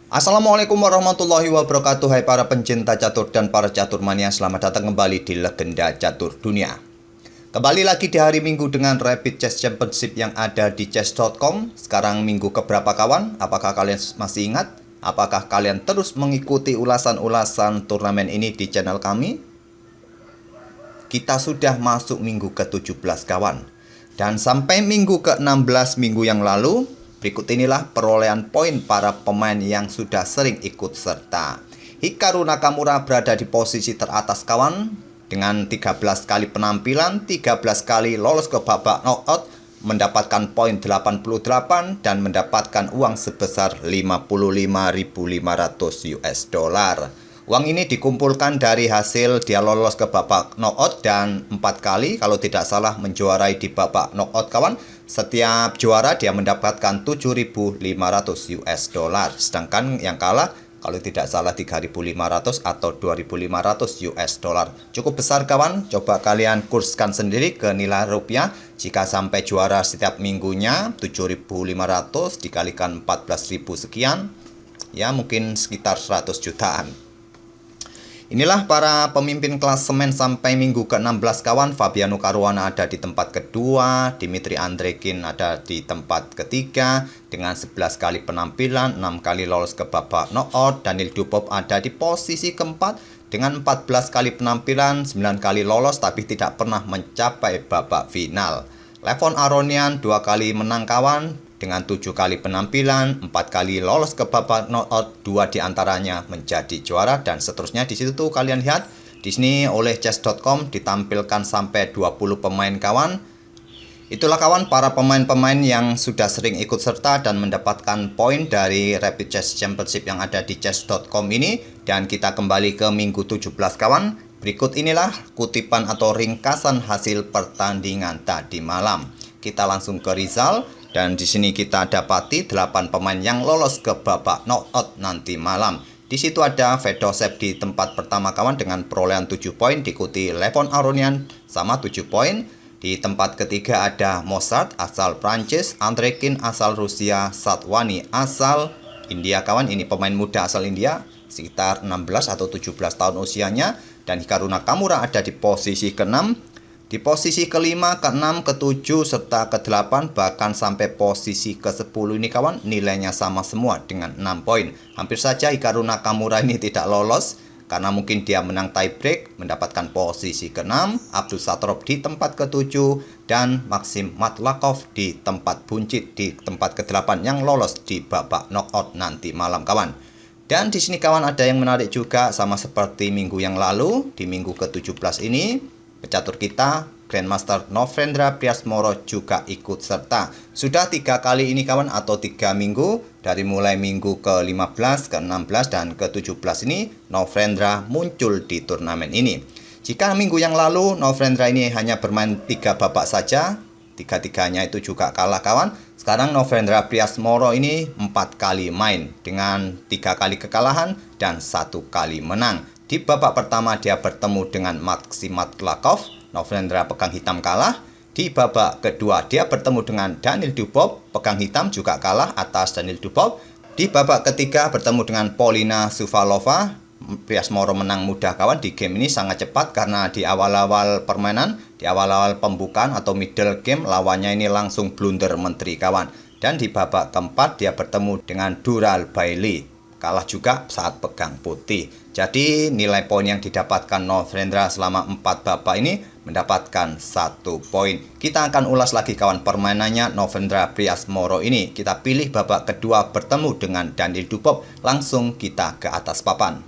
Assalamualaikum warahmatullahi wabarakatuh. Hai para pencinta catur dan para catur mania, selamat datang kembali di Legenda Catur Dunia. Kembali lagi di hari Minggu dengan Rapid Chess Championship yang ada di chess.com. Sekarang minggu keberapa kawan? Apakah kalian masih ingat? Apakah kalian terus mengikuti ulasan-ulasan turnamen ini di channel kami? Kita sudah masuk minggu ke-17 kawan. Dan sampai minggu ke-16 minggu yang lalu, berikut inilah perolehan poin para pemain yang sudah sering ikut serta. Hikaru Nakamura berada di posisi teratas kawan dengan 13 kali penampilan, 13 kali lolos ke babak knockout, mendapatkan poin 88 dan mendapatkan uang sebesar 55.500 US dollar. Uang ini dikumpulkan dari hasil dia lolos ke babak knockout dan 4 kali kalau tidak salah menjuarai di babak knockout kawan. Setiap juara dia mendapatkan 7.500 US dollar. Sedangkan yang kalah kalau tidak salah 3.500 atau 2.500 US dollar. Cukup besar kawan. Coba kalian kurskan sendiri ke nilai rupiah. Jika sampai juara setiap minggunya 7.500 dikalikan 14.000 sekian, ya mungkin sekitar 100 jutaan. Inilah para pemimpin klasemen sampai minggu ke-16 kawan. Fabiano Caruana ada di tempat kedua, Dmitry Andreikin ada di tempat ketiga dengan 11 kali penampilan, 6 kali lolos ke babak knockout. Daniil Dubov ada di posisi keempat dengan 14 kali penampilan, 9 kali lolos tapi tidak pernah mencapai babak final. Levon Aronian 2 kali menang kawan dengan 7 kali penampilan, 4 kali lolos ke babak knockout, 2 diantaranya menjadi juara dan seterusnya. Di situ tuh kalian lihat di sini oleh chess.com ditampilkan sampai 20 pemain kawan. Itulah kawan para pemain-pemain yang sudah sering ikut serta dan mendapatkan poin dari Rapid Chess Championship yang ada di chess.com ini. Dan kita kembali ke minggu 17 kawan. Berikut inilah kutipan atau ringkasan hasil pertandingan tadi malam. Kita langsung ke result. Dan di sini kita dapati 8 pemain yang lolos ke babak knockout nanti malam. Di situ ada Fedosev di tempat pertama kawan dengan perolehan 7 poin, diikuti Levon Aronian sama 7 poin. Di tempat ketiga ada Mozart asal Prancis, Andreikin asal Rusia, Satwani asal India kawan. Ini pemain muda asal India, sekitar 16 atau 17 tahun usianya. Dan Hikaru Nakamura ada di posisi ke-6. Di posisi ke-5, ke-6, ke-7, serta ke-8, bahkan sampai posisi ke-10 ini kawan, nilainya sama semua dengan 6 poin. Hampir saja Hikaru Nakamura ini tidak lolos, karena mungkin dia menang tie break, mendapatkan posisi ke-6, Abdul Satrov di tempat ke-7, dan Maxim Matlakov di tempat buncit di tempat ke-8 yang lolos di babak knockout nanti malam kawan. Dan di sini kawan ada yang menarik juga, sama seperti minggu yang lalu, di minggu ke-17 ini, pecatur kita, Grandmaster Novendra Priasmoro juga ikut serta. Sudah 3 kali ini kawan atau 3 minggu. Dari mulai minggu ke-15, ke-16, dan ke-17 ini Novendra muncul di turnamen ini. Jika minggu yang lalu Novendra ini hanya bermain 3 babak saja, 3-3-nya itu juga kalah kawan. Sekarang Novendra Priasmoro ini 4 kali main dengan 3 kali kekalahan dan 1 kali menang. Di babak pertama dia bertemu dengan Maxim Matlakov, Novendra pegang hitam kalah. Di babak kedua dia bertemu dengan Daniil Dubov, pegang hitam juga kalah atas Daniil Dubov. Di babak ketiga bertemu dengan Polina Suvalova, Priasmoro menang mudah kawan. Di game ini sangat cepat karena di awal-awal permainan, di awal-awal pembukaan atau middle game, lawannya ini langsung blunder menteri kawan. Dan di babak keempat dia bertemu dengan Dural Bailey, kalah juga saat pegang putih. Jadi nilai poin yang didapatkan Novendra selama 4 babak ini mendapatkan 1 poin. Kita akan ulas lagi kawan permainannya Novendra Priasmoro ini. Kita pilih babak kedua bertemu dengan Daniil Dubov. Langsung kita ke atas papan.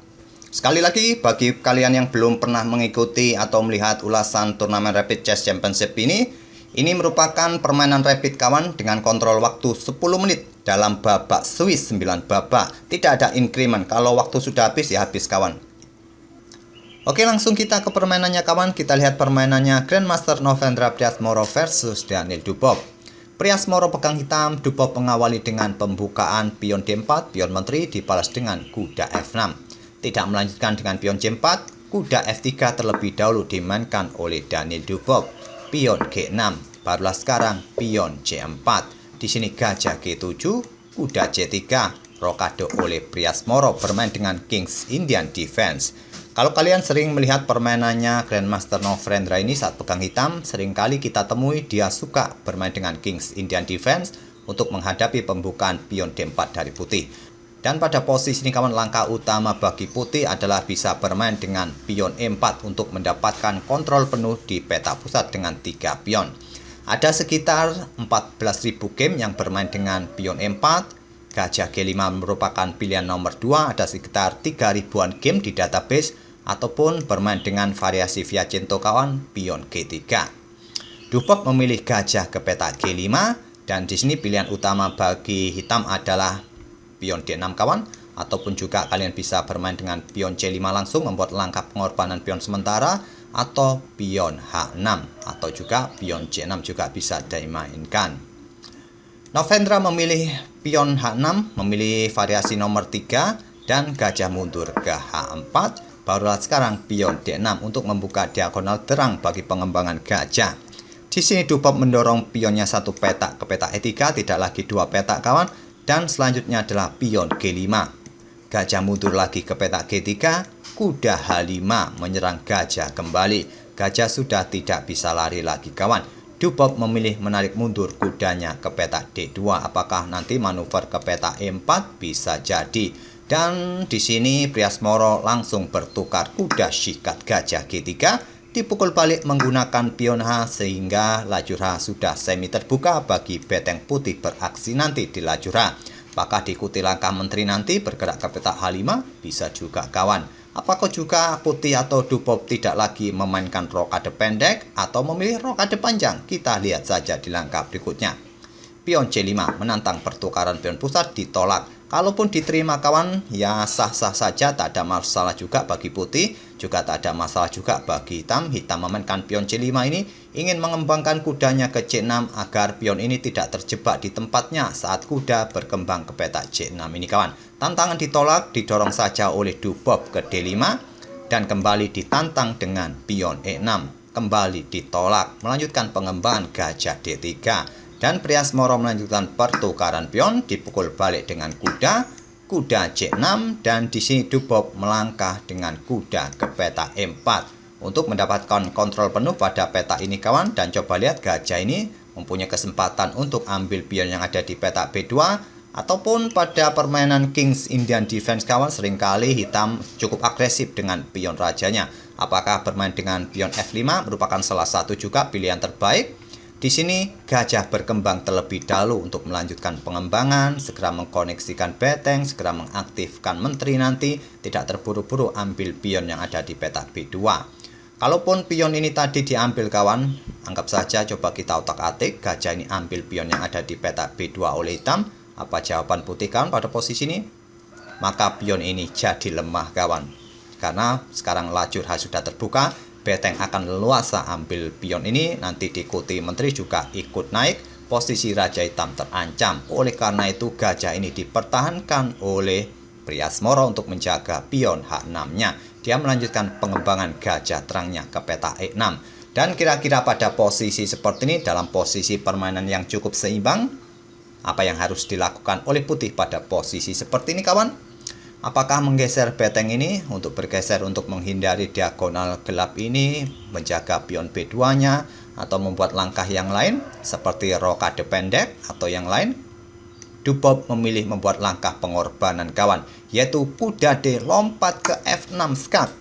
Sekali lagi bagi kalian yang belum pernah mengikuti atau melihat ulasan turnamen Rapid Chess Championship ini merupakan permainan rapid kawan dengan kontrol waktu 10 menit dalam babak Swiss 9 babak. Tidak ada increment, kalau waktu sudah habis ya habis kawan. Oke, langsung kita ke permainannya kawan. Kita lihat permainannya Grandmaster Novendra Priasmoro versus Daniil Dubov. Priasmoro pegang hitam, Dubov mengawali dengan pembukaan pion D4, pion menteri dibalas dengan kuda F6. Tidak melanjutkan dengan pion C4, kuda F3 terlebih dahulu dimainkan oleh Daniil Dubov. Pion G6, barulah sekarang pion C4. Di sini gajah G7, kuda C3, rokade oleh Priasmoro bermain dengan Kings Indian Defense. Kalau kalian sering melihat permainannya Grandmaster Nofrendra ini saat pegang hitam, seringkali kita temui dia suka bermain dengan Kings Indian Defense untuk menghadapi pembukaan pion D4 dari putih. Dan pada posisi ini kawan, langkah utama bagi putih adalah bisa bermain dengan pion E4 untuk mendapatkan kontrol penuh di peta pusat dengan 3 pion. Ada sekitar 14.000 game yang bermain dengan pion E4. Gajah G5 merupakan pilihan nomor 2. Ada sekitar 3.000-an game di database ataupun bermain dengan variasi Viacento kawan, pion G3. Dubok memilih gajah ke peta G5 dan di sini pilihan utama bagi hitam adalah pion D6 kawan, ataupun juga kalian bisa bermain dengan pion C5 langsung membuat langkah pengorbanan pion sementara, atau pion H6 atau juga pion C6 juga bisa dimainkan. Nofrendra memilih pion H6, memilih variasi nomor 3 dan gajah mundur ke H4. Barulah sekarang pion D6 untuk membuka diagonal terang bagi pengembangan gajah. Di sini Dubok mendorong pionnya satu petak ke peta E3, tidak lagi 2 petak kawan. Dan selanjutnya adalah pion G5. Gajah mundur lagi ke peta G3, kuda H5 menyerang gajah kembali. Gajah sudah tidak bisa lari lagi kawan. Dubok memilih menarik mundur kudanya ke peta D2. Apakah nanti manuver ke peta E4? Bisa jadi. Dan di sini Priasmoro langsung bertukar kuda sikat gajah G3. Dipukul balik menggunakan pion H sehingga lajur H sudah semi terbuka bagi beteng putih beraksi nanti di lajur H. Apakah diikuti langkah menteri nanti bergerak ke peta H5? Bisa juga kawan. Apakah juga putih atau Dubok tidak lagi memainkan rokade pendek atau memilih rokade panjang? Kita lihat saja di langkah berikutnya. Pion C5 menantang pertukaran pion pusat, ditolak. Kalaupun diterima kawan, ya sah-sah saja, tak ada masalah juga bagi putih, juga tak ada masalah juga bagi hitam. Hitam memainkan pion C5 ini ingin mengembangkan kudanya ke C6 agar pion ini tidak terjebak di tempatnya saat kuda berkembang ke peta C6 ini kawan. Tantangan ditolak, didorong saja oleh Dubok ke D5 dan kembali ditantang dengan pion E6. Kembali ditolak, melanjutkan pengembangan gajah D3. Dan Priasmoro melanjutkan pertukaran pion, dipukul balik dengan kuda C6 dan di sini Dubok melangkah dengan kuda ke peta E4 untuk mendapatkan kontrol penuh pada peta ini kawan. Dan coba lihat gajah ini mempunyai kesempatan untuk ambil pion yang ada di peta B2 ataupun pada permainan Kings Indian Defense kawan, seringkali hitam cukup agresif dengan pion rajanya. Apakah bermain dengan pion F5 merupakan salah satu juga pilihan terbaik? Di sini gajah berkembang terlebih dahulu untuk melanjutkan pengembangan, segera mengkoneksikan beteng, segera mengaktifkan menteri nanti, tidak terburu-buru ambil pion yang ada di peta B2. Kalaupun pion ini tadi diambil kawan, anggap saja coba kita otak-atik, gajah ini ambil pion yang ada di peta B2 oleh hitam. Apa jawaban putih kawan pada posisi ini? Maka pion ini jadi lemah kawan. Karena sekarang lajur H sudah terbuka, beteng akan leluasa ambil pion ini, nanti diikuti menteri juga ikut naik, posisi raja hitam terancam. Oleh karena itu gajah ini dipertahankan oleh Priasmoro untuk menjaga pion H6-nya. Dia melanjutkan pengembangan gajah terangnya ke peta E6. Dan kira-kira pada posisi seperti ini, dalam posisi permainan yang cukup seimbang, apa yang harus dilakukan oleh putih pada posisi seperti ini kawan? Apakah menggeser beteng ini untuk bergeser untuk menghindari diagonal gelap ini, menjaga pion B2-nya, atau membuat langkah yang lain seperti rokade pendek atau yang lain? Dubok memilih membuat langkah pengorbanan kawan, yaitu kuda D lompat ke F6 skat.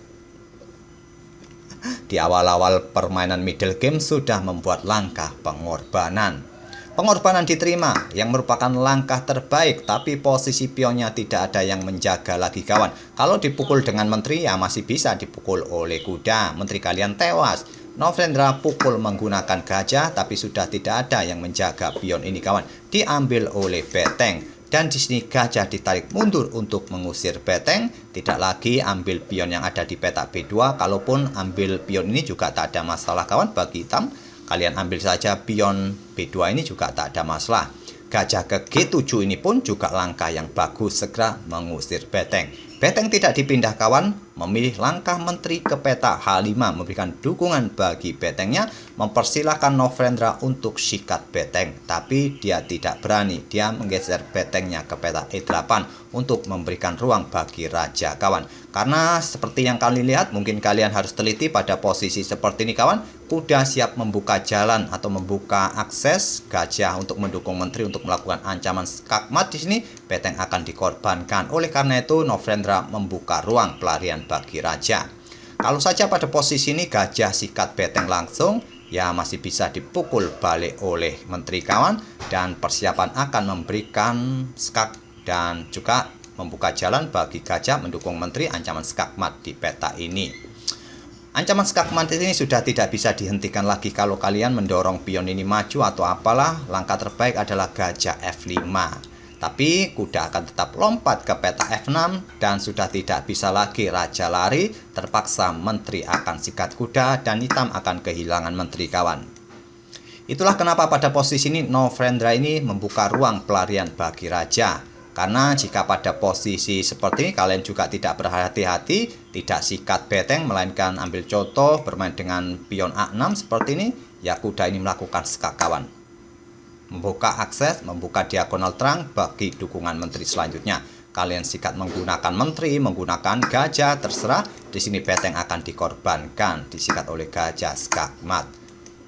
Di awal-awal permainan middle game sudah membuat langkah pengorbanan. Pengorbanan diterima yang merupakan langkah terbaik, tapi posisi pionnya tidak ada yang menjaga lagi kawan. Kalau dipukul dengan menteri ya masih bisa dipukul oleh kuda, menteri kalian tewas. Nofrendra pukul menggunakan gajah, tapi sudah tidak ada yang menjaga pion ini kawan. Diambil oleh beteng dan di sini gajah ditarik mundur untuk mengusir beteng. Tidak lagi ambil pion yang ada di peta B2. Kalaupun ambil pion ini juga tak ada masalah kawan bagi hitam. Kalian ambil saja pion B2 ini juga tak ada masalah. Gajah ke G7 ini pun juga langkah yang bagus, segera mengusir beteng. Beteng tidak dipindah kawan, memilih langkah menteri ke peta H5 memberikan dukungan bagi betengnya, mempersilahkan Novendra untuk sikat beteng, tapi dia tidak berani. Dia menggeser betengnya ke peta E8 untuk memberikan ruang bagi raja kawan. Karena seperti yang kalian lihat, mungkin kalian harus teliti pada posisi seperti ini kawan. Kuda siap membuka jalan atau membuka akses gajah untuk mendukung menteri untuk melakukan ancaman skakmat. Di sini beteng akan dikorbankan. Oleh karena itu Novendra membuka ruang pelarian bagi raja. Kalau saja pada posisi ini gajah sikat beteng langsung, ya masih bisa dipukul balik oleh menteri kawan, dan persiapan akan memberikan skak dan juga membuka jalan bagi gajah mendukung menteri ancaman skakmat di peta ini. Ancaman skakmat ini sudah tidak bisa dihentikan lagi. Kalau kalian mendorong pion ini maju atau apalah, langkah terbaik adalah gajah F5. Tapi kuda akan tetap lompat ke peta F6 dan sudah tidak bisa lagi raja lari. Terpaksa menteri akan sikat kuda dan hitam akan kehilangan menteri kawan. Itulah kenapa pada posisi ini Novendra ini membuka ruang pelarian bagi raja. Karena jika pada posisi seperti ini kalian juga tidak berhati-hati, tidak sikat beteng melainkan ambil contoh bermain dengan pion A6 seperti ini, ya kuda ini melakukan skak kawan. Membuka akses, membuka diagonal terang bagi dukungan menteri selanjutnya. Kalian sikat menggunakan menteri, menggunakan gajah, terserah. Di sini beteng akan dikorbankan, disikat oleh gajah skakmat.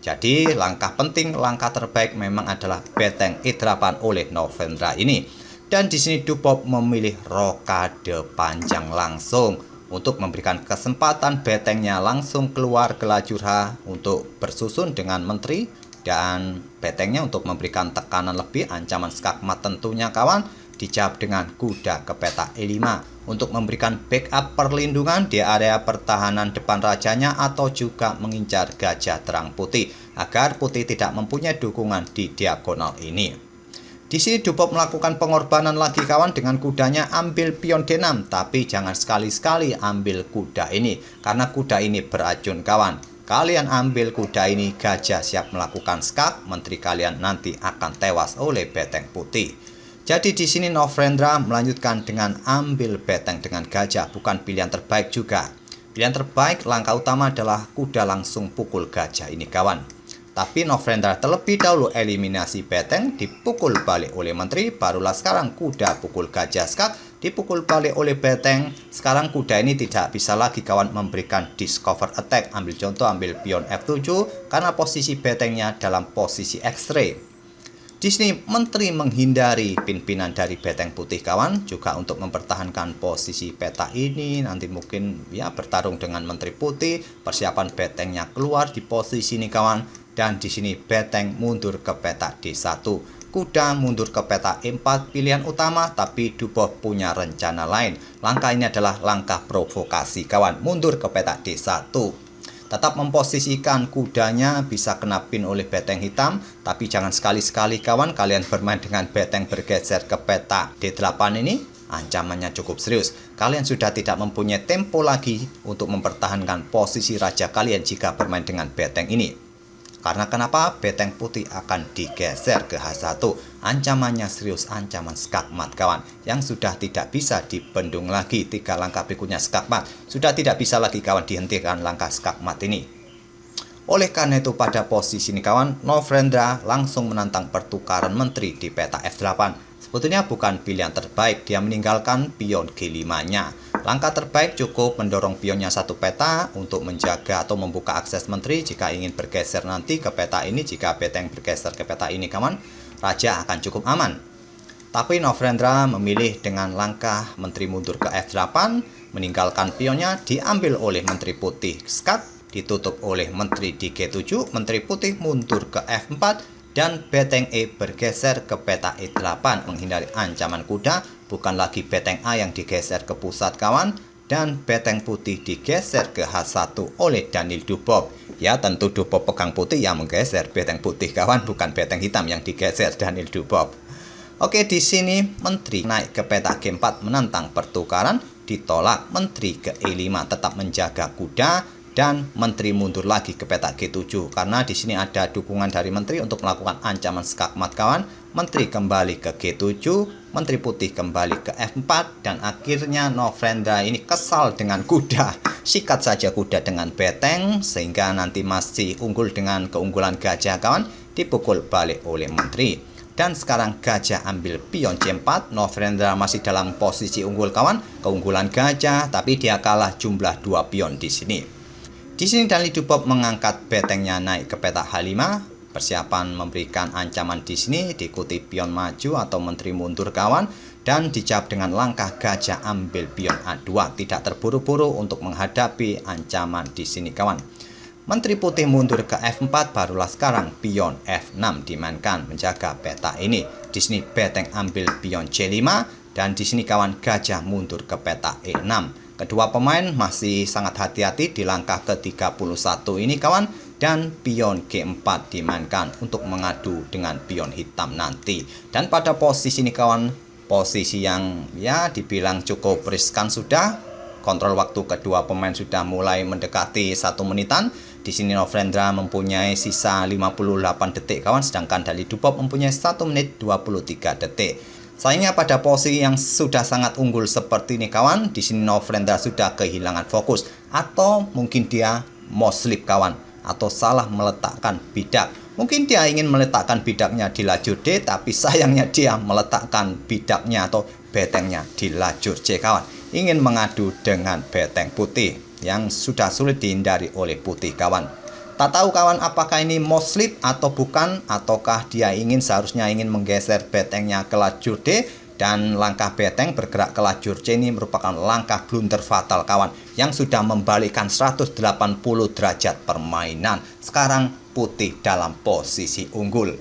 Jadi langkah penting, langkah terbaik memang adalah beteng E8 oleh Novendra ini. Dan di sini Dubov memilih rokade panjang langsung untuk memberikan kesempatan betengnya langsung keluar ke lajur H untuk bersusun dengan menteri, dan betengnya untuk memberikan tekanan lebih ancaman skakmat tentunya kawan. Dijawab dengan kuda ke peta E5 untuk memberikan backup perlindungan di area pertahanan depan rajanya atau juga mengincar gajah terang putih agar putih tidak mempunyai dukungan di diagonal ini. Di sini Dubov melakukan pengorbanan lagi kawan dengan kudanya ambil pion D6, tapi jangan sekali-sekali ambil kuda ini karena kuda ini beracun kawan. Kalian ambil kuda ini, gajah siap melakukan skak, menteri kalian nanti akan tewas oleh beteng putih. Jadi di sini Novendra melanjutkan dengan ambil beteng dengan gajah, bukan pilihan terbaik juga. Pilihan terbaik langkah utama adalah kuda langsung pukul gajah ini kawan. Tapi Novendra terlebih dahulu eliminasi beteng, dipukul balik oleh menteri, barulah sekarang kuda pukul gajah skak, dipukul balik oleh beteng. Sekarang kuda ini tidak bisa lagi kawan memberikan discover attack. Ambil contoh, ambil pion F7 karena posisi betengnya dalam posisi X-ray. Di sini menteri menghindari pimpinan dari beteng putih kawan, juga untuk mempertahankan posisi peta ini. Nanti mungkin ya bertarung dengan menteri putih, persiapan betengnya keluar di posisi ini kawan. Dan di sini beteng mundur ke peta D1. Kuda mundur ke peta E4 pilihan utama, tapi Dubov punya rencana lain. Langkah ini adalah langkah provokasi kawan, mundur ke peta D1. Tetap memposisikan kudanya bisa kena pin oleh beteng hitam, tapi jangan sekali-sekali kawan kalian bermain dengan beteng bergeser ke peta D8 ini. Ancamannya cukup serius. Kalian sudah tidak mempunyai tempo lagi untuk mempertahankan posisi raja kalian jika bermain dengan beteng ini. Karena kenapa? Beteng putih akan digeser ke H1. Ancamannya serius, ancaman skakmat kawan. Yang sudah tidak bisa dibendung lagi. 3 langkah berikutnya skakmat. Sudah tidak bisa lagi kawan dihentikan langkah skakmat ini. Oleh karena itu pada posisi ini kawan, Novendra langsung menantang pertukaran menteri di peta F8. Sebetulnya bukan pilihan terbaik, dia meninggalkan pion G5-nya. Langkah terbaik cukup mendorong pionnya satu peta untuk menjaga atau membuka akses menteri jika ingin bergeser nanti ke peta ini. Jika beteng bergeser ke peta ini kawan, raja akan cukup aman. Tapi Novendra memilih dengan langkah menteri mundur ke F8, meninggalkan pionnya, diambil oleh menteri putih skak, ditutup oleh menteri di G7, menteri putih mundur ke F4, dan beteng E bergeser ke peta E8 menghindari ancaman kuda. Bukan lagi beteng A yang digeser ke pusat kawan, dan beteng putih digeser ke H1 oleh Daniil Dubov. Ya tentu Dubov pegang putih yang menggeser beteng putih kawan, bukan beteng hitam yang digeser Daniil Dubov. Oke, di sini menteri naik ke peta G4 menantang pertukaran, ditolak. Menteri ke E5 tetap menjaga kuda, dan menteri mundur lagi ke peta G7 karena di sini ada dukungan dari menteri untuk melakukan ancaman skakmat kawan. Menteri kembali ke G7, Menteri Putih kembali ke F4, dan akhirnya Novendra ini kesal dengan kuda. Sikat saja kuda dengan beteng, sehingga nanti masih unggul dengan keunggulan gajah kawan, dipukul balik oleh Menteri. Dan sekarang gajah ambil pion C4, Novendra masih dalam posisi unggul kawan, keunggulan gajah, tapi dia kalah jumlah 2 pion di sini. Di sini Daniel Dubob mengangkat betengnya naik ke petak H5. Persiapan memberikan ancaman di sini, diikuti pion maju atau Menteri mundur kawan, dan dijawab dengan langkah gajah ambil pion A2, tidak terburu-buru untuk menghadapi ancaman di sini kawan. Menteri Putih mundur ke F4, barulah sekarang pion F6 dimainkan menjaga peta ini. Di sini beteng ambil pion C5, dan di sini kawan gajah mundur ke peta E6. Kedua pemain masih sangat hati-hati di langkah ke-31 ini kawan, dan pion G4 dimainkan untuk mengadu dengan pion hitam nanti. Dan pada posisi ini kawan, posisi yang ya dibilang cukup riskan sudah. Kontrol waktu kedua pemain sudah mulai mendekati 1 menitan. Di sini Novendra mempunyai sisa 58 detik kawan, sedangkan Daniel Dubob mempunyai 1 menit 23 detik. Sayangnya pada posisi yang sudah sangat unggul seperti ini kawan, di sini Novendra sudah kehilangan fokus, atau mungkin dia mau slip kawan, atau salah meletakkan bidak. Mungkin dia ingin meletakkan bidaknya di lajur D, tapi sayangnya dia meletakkan bidaknya atau betengnya di lajur C kawan. Ingin mengadu dengan beteng putih yang sudah sulit dihindari oleh putih kawan. Tak tahu kawan apakah ini mau slip atau bukan, ataukah dia seharusnya ingin menggeser betengnya ke lajur D, dan langkah beteng bergerak ke lajur C ini merupakan langkah blunder fatal kawan, yang sudah membalikkan 180 derajat permainan. Sekarang putih dalam posisi unggul.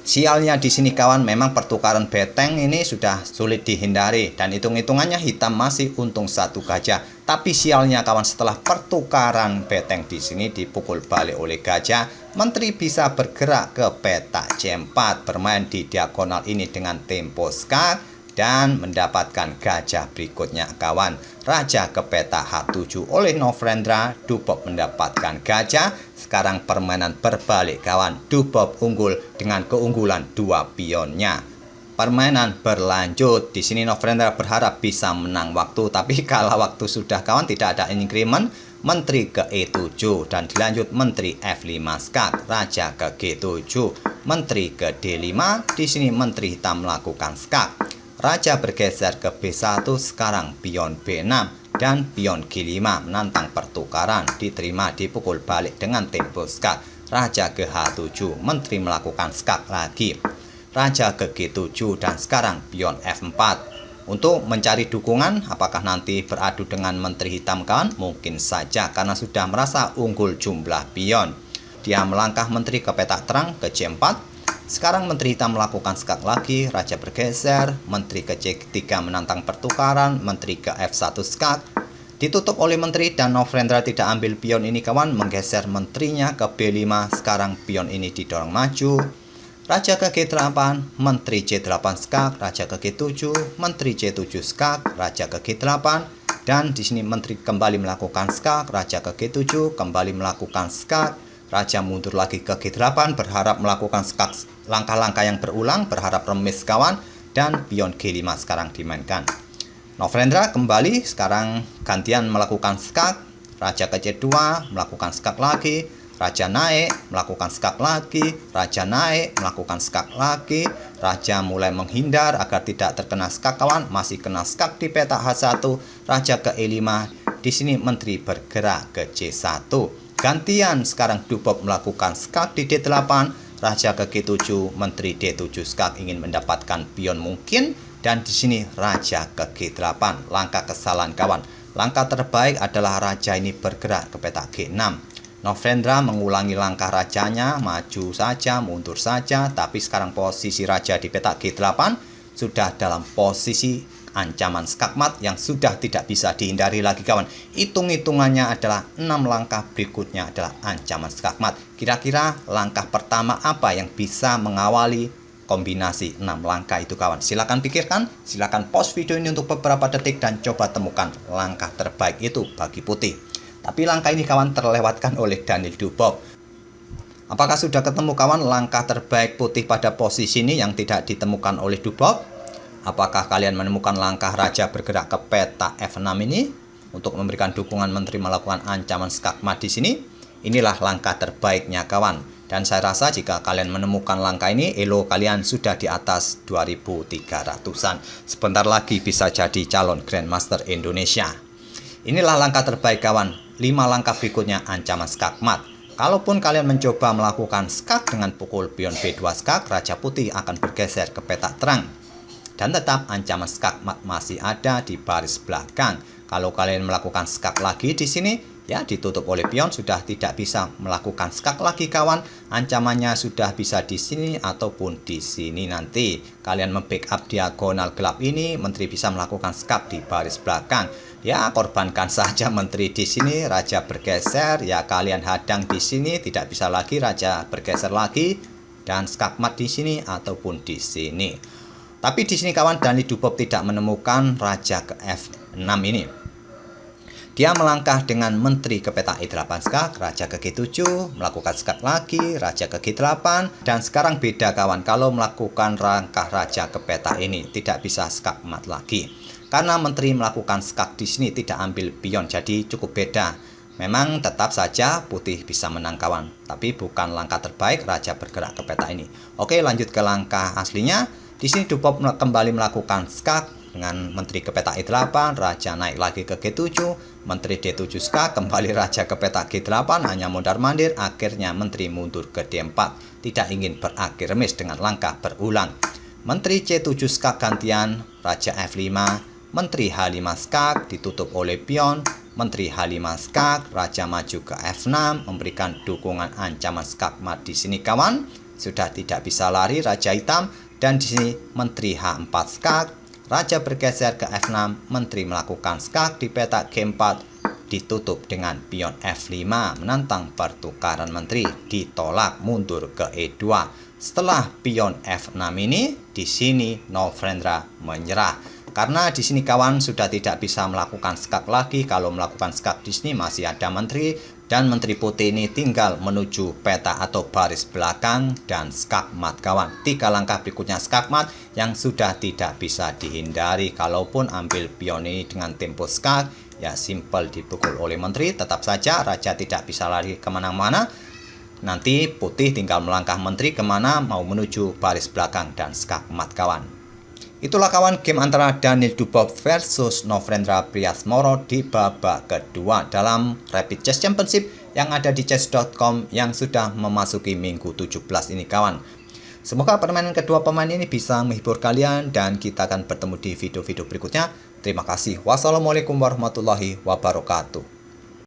Sialnya di sini kawan, memang pertukaran beteng ini sudah sulit dihindari, dan hitung-hitungannya hitam masih untung 1 gajah. Tapi sialnya kawan, setelah pertukaran beteng di sini dipukul balik oleh gajah, Menteri bisa bergerak ke petak C4, bermain di diagonal ini dengan tempo skak, dan mendapatkan gajah berikutnya kawan. Raja ke petak H7 oleh Novendra, Dubob mendapatkan gajah. Sekarang permainan berbalik kawan, Dubob unggul dengan keunggulan 2 pionnya. Permainan berlanjut. Di sini Novendra berharap bisa menang waktu, tapi kalau waktu sudah kawan tidak ada increment. Menteri ke E7 dan dilanjut Menteri F5 skak, Raja ke G7, Menteri ke D5. Di sini Menteri hitam melakukan skak. Raja bergeser ke B1, sekarang pion B6 dan pion G5 menantang pertukaran, diterima dipukul balik dengan tempo skak. Raja ke H7, Menteri melakukan skak lagi. Raja ke G7 dan sekarang pion F4. Untuk mencari dukungan, apakah nanti beradu dengan Menteri hitam kawan? Mungkin saja karena sudah merasa unggul jumlah pion. Dia melangkah Menteri ke petak terang ke C4. Sekarang Menteri hitam melakukan skak lagi, Raja bergeser, Menteri ke C3 menantang pertukaran, Menteri ke F1 skak. Ditutup oleh Menteri dan Novendra tidak ambil pion ini kawan, menggeser menterinya ke B5, sekarang pion ini didorong maju. Raja ke G8, Menteri C8 skak, Raja ke G7, Menteri C7 skak, Raja ke G8. Dan di sini Menteri kembali melakukan skak, Raja ke G7, kembali melakukan skak. Raja mundur lagi ke G8, berharap melakukan skak, langkah-langkah yang berulang, berharap remis kawan, dan pion G5 sekarang dimainkan. Novendra kembali, sekarang gantian melakukan skak, Raja ke C2, melakukan skak lagi, Raja naik, melakukan skak lagi, Raja naik, melakukan skak lagi, Raja mulai menghindar agar tidak terkena skak kawan, masih kena skak di petak H1, Raja ke E5, di sini Menteri bergerak ke C1. Gantian sekarang Dubob melakukan skak di D8, Raja ke G7, Menteri D7 skak ingin mendapatkan pion mungkin, dan di sini Raja ke G8. Langkah kesalahan kawan. Langkah terbaik adalah Raja ini bergerak ke petak G6. Novendra mengulangi langkah rajanya, maju saja, mundur saja, tapi sekarang posisi Raja di petak G8 sudah dalam posisi ancaman skakmat yang sudah tidak bisa dihindari lagi kawan. Hitung-hitungannya adalah 6 langkah berikutnya adalah ancaman skakmat. Kira-kira langkah pertama apa yang bisa mengawali kombinasi 6 langkah itu kawan? Silakan pikirkan, silakan pause video ini untuk beberapa detik dan coba temukan langkah terbaik itu bagi putih. Tapi langkah ini kawan terlewatkan oleh Daniel Dubob. Apakah sudah ketemu kawan langkah terbaik putih pada posisi ini yang tidak ditemukan oleh Dubov? Apakah kalian menemukan langkah raja bergerak ke peta F6 ini untuk memberikan dukungan menteri melakukan ancaman skakmat di sini? Inilah langkah terbaiknya kawan. Dan saya rasa jika kalian menemukan langkah ini, elo kalian sudah di atas 2300-an. Sebentar lagi bisa jadi calon Grandmaster Indonesia. Inilah langkah terbaik kawan. 5 langkah berikutnya ancaman skakmat. Kalaupun kalian mencoba melakukan skak dengan pukul pion B2 skak, Raja Putih akan bergeser ke petak terang. Dan tetap ancaman skakmat masih ada di baris belakang. Kalau kalian melakukan skak lagi di sini, ya ditutup oleh pion, sudah tidak bisa melakukan skak lagi kawan. Ancamannya sudah bisa di sini ataupun di sini nanti. Kalian membackup diagonal gelap ini, menteri bisa melakukan skak di baris belakang. Ya, korbankan saja menteri di sini, raja bergeser, ya kalian hadang di sini, tidak bisa lagi raja bergeser lagi dan skakmat di sini ataupun di sini. Tapi di sini kawan, Dani Dubov tidak menemukan raja ke F6 ini. Dia melangkah dengan menteri ke peta E8 skak, raja ke G7, melakukan skak lagi, raja ke G8, dan sekarang beda kawan, kalau melakukan langkah raja ke peta ini tidak bisa skakmat lagi. Karena menteri melakukan skak di sini tidak ambil pion, jadi cukup beda. Memang tetap saja putih bisa menang kawan, tapi bukan langkah terbaik raja bergerak ke peta ini. Oke, lanjut ke langkah aslinya. Di sini Dubov kembali melakukan skak dengan menteri ke peta E8, raja naik lagi ke G7, menteri D7 skak, kembali raja ke peta G8, hanya mondar-mandir, akhirnya menteri mundur ke D4. Tidak ingin berakhir remis dengan langkah berulang. Menteri C7 skak gantian, raja F5, menteri H5 skak ditutup oleh pion, menteri H5 skak, raja maju ke F6, memberikan dukungan ancaman skakmat di sini kawan. Sudah tidak bisa lari raja hitam, dan di sini menteri H4 skak, raja bergeser ke F6, menteri melakukan skak di peta G4, ditutup dengan pion F5, menantang pertukaran menteri, ditolak mundur ke E2. Setelah pion F6 ini, di sini Novendra menyerah. Karena di sini kawan sudah tidak bisa melakukan skak lagi. Kalau melakukan skak di sini masih ada menteri, dan menteri putih ini tinggal menuju peta atau baris belakang dan skakmat kawan. 3 langkah berikutnya skakmat yang sudah tidak bisa dihindari. Kalaupun ambil pion ini dengan tempo skak, ya simpel dipukul oleh menteri. Tetap saja raja tidak bisa lari kemana-mana. Nanti putih tinggal melangkah menteri kemana, mau menuju baris belakang dan skakmat kawan. Itulah kawan game antara Daniel Dubov versus Novendra Priasmoro di babak kedua dalam Rapid Chess Championship yang ada di chess.com yang sudah memasuki minggu 17 ini kawan. Semoga permainan kedua pemain ini bisa menghibur kalian dan kita akan bertemu di video-video berikutnya. Terima kasih. Wassalamualaikum warahmatullahi wabarakatuh.